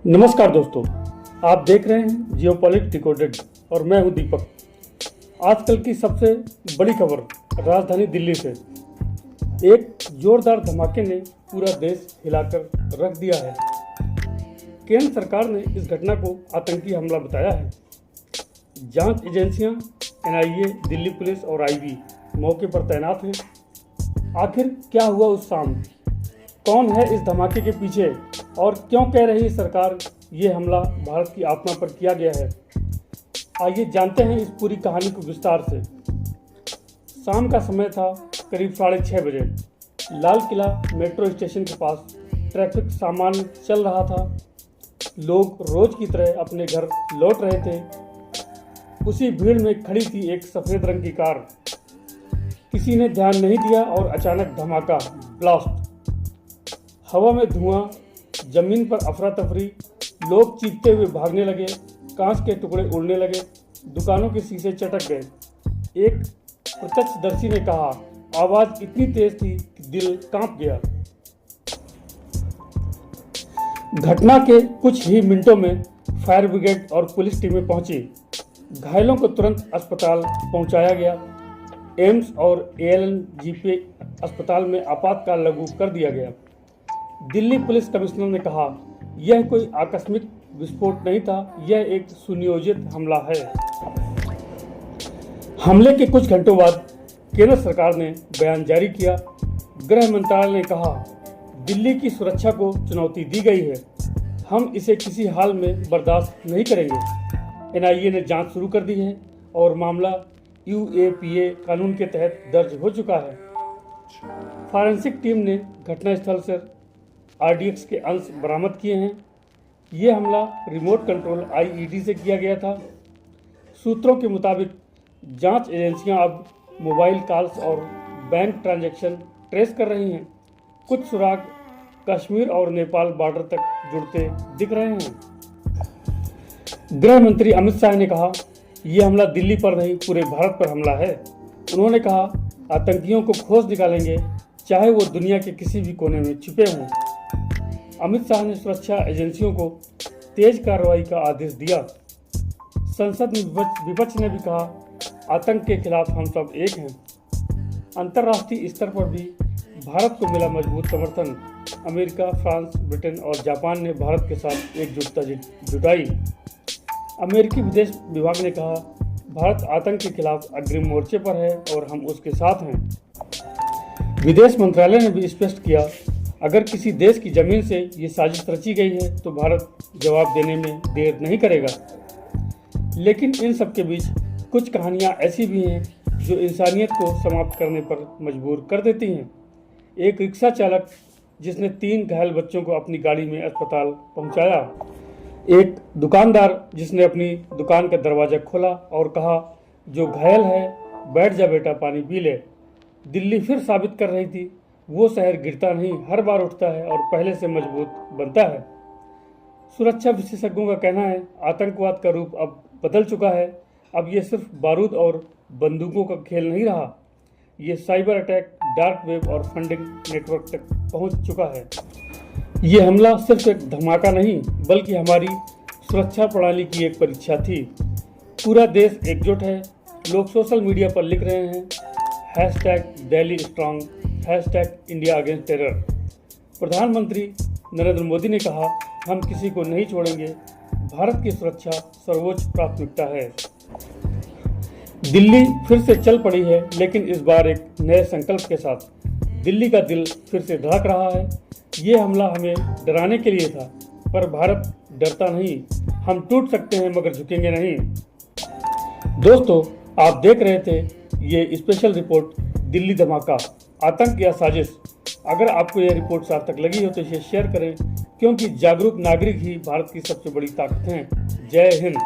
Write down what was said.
नमस्कार दोस्तों, आप देख रहे हैं जियोपॉलिटिक्स डिकोडेड और मैं हूं दीपक। आजकल की सबसे बड़ी खबर राजधानी दिल्ली से। एक जोरदार धमाके ने पूरा देश हिलाकर रख दिया है। केंद्र सरकार ने इस घटना को आतंकी हमला बताया है। जांच एजेंसियां एनआईए, दिल्ली पुलिस और आईबी मौके पर तैनात हैं। आखिर क्या हुआ उस शाम? कौन है इस धमाके के पीछे और क्यों कह रही है सरकार ये हमला भारत की आत्मा पर किया गया है? आइए जानते हैं इस पूरी कहानी को विस्तार से। शाम का समय था, करीब 6:30 बजे। लाल किला मेट्रो स्टेशन के पास ट्रैफिक सामान्य चल रहा था। लोग रोज की तरह अपने घर लौट रहे थे। उसी भीड़ में खड़ी थी एक सफ़ेद रंग की कार। किसी ने ध्यान नहीं दिया और अचानक धमाका, ब्लास्ट। हवा में धुआं, जमीन पर अफरा तफरी, लोग चीखते हुए भागने लगे, कांच के टुकड़े उड़ने लगे, दुकानों के शीशे चटक गए। एक प्रत्यक्षदर्शी ने कहा, आवाज इतनी तेज थी कि दिल कांप गया। घटना के कुछ ही मिनटों में फायर ब्रिगेड और पुलिस टीमें पहुंची। घायलों को तुरंत अस्पताल पहुंचाया गया। एम्स और एएलएनजेपी अस्पताल में आपातकाल लागू कर दिया गया। दिल्ली पुलिस कमिश्नर ने कहा, यह कोई आकस्मिक विस्फोट नहीं था, यह एक सुनियोजित हमला है। हमले के कुछ घंटों बाद केंद्र सरकार ने बयान जारी किया। गृह मंत्रालय ने कहा, दिल्ली की सुरक्षा को चुनौती दी गई है, हम इसे किसी हाल में बर्दाश्त नहीं करेंगे। एनआईए ने जांच शुरू कर दी है और मामला यूएपीए कानून के तहत दर्ज हो चुका है। फॉरेंसिक टीम ने घटनास्थल से आरडीएक्स के अंश बरामद किए हैं। ये हमला रिमोट कंट्रोल आईईडी से किया गया था। सूत्रों के मुताबिक जांच एजेंसियां अब मोबाइल कॉल्स और बैंक ट्रांजैक्शन ट्रेस कर रही हैं। कुछ सुराग कश्मीर और नेपाल बॉर्डर तक जुड़ते दिख रहे हैं। गृह मंत्री अमित शाह ने कहा, यह हमला दिल्ली पर नहीं, पूरे भारत पर हमला है। उन्होंने कहा, आतंकियों को खोज निकालेंगे, चाहे वो दुनिया के किसी भी कोने में छिपे हों। अमित शाह ने सुरक्षा एजेंसियों को तेज कार्रवाई का आदेश दिया। संसद में विपक्ष ने भी कहा, आतंक के खिलाफ हम सब एक हैं। अंतर्राष्ट्रीय स्तर पर भी भारत को मिला मजबूत समर्थन। अमेरिका, फ्रांस, ब्रिटेन और जापान ने भारत के साथ एकजुटता जुटाई। अमेरिकी विदेश विभाग ने कहा, भारत आतंक के खिलाफ अग्रिम मोर्चे पर है और हम उसके साथ हैं। विदेश मंत्रालय ने भी स्पष्ट किया, अगर किसी देश की जमीन से ये साजिश रची गई है तो भारत जवाब देने में देर नहीं करेगा। लेकिन इन सब के बीच कुछ कहानियाँ ऐसी भी हैं जो इंसानियत को समाप्त करने पर मजबूर कर देती हैं। एक रिक्शा चालक जिसने 3 घायल बच्चों को अपनी गाड़ी में अस्पताल पहुंचाया। एक दुकानदार जिसने अपनी दुकान का दरवाज़ा खोला और कहा, जो घायल है बैठ जा बेटा, पानी पी ले। दिल्ली फिर साबित कर रही थी, वो शहर गिरता नहीं, हर बार उठता है और पहले से मजबूत बनता है। सुरक्षा विशेषज्ञों का कहना है, आतंकवाद का रूप अब बदल चुका है। अब ये सिर्फ बारूद और बंदूकों का खेल नहीं रहा, ये साइबर अटैक, डार्क वेब और फंडिंग नेटवर्क तक पहुंच चुका है। ये हमला सिर्फ एक धमाका नहीं, बल्कि हमारी सुरक्षा प्रणाली की एक परीक्षा थी। पूरा देश एकजुट है। लोग सोशल मीडिया पर लिख रहे हैं, #Delhi strong, #India against terror. प्रधानमंत्री नरेंद्र मोदी ने कहा, हम किसी को नहीं छोड़ेंगे, भारत की सुरक्षा सर्वोच्च प्राथमिकता है। दिल्ली फिर से चल पड़ी है, लेकिन इस बार एक नए संकल्प के साथ। दिल्ली का दिल फिर से धड़क रहा है। ये हमला हमें डराने के लिए था, पर भारत डरता नहीं। हम टूट सकते हैं मगर झुकेंगे नहीं। दोस्तों, आप देख रहे थे ये स्पेशल रिपोर्ट, दिल्ली धमाका, आतंक या साजिश। अगर आपको यह रिपोर्ट सार्थक लगी हो तो इसे शेयर करें, क्योंकि जागरूक नागरिक ही भारत की सबसे बड़ी ताकत हैं। जय हिंद।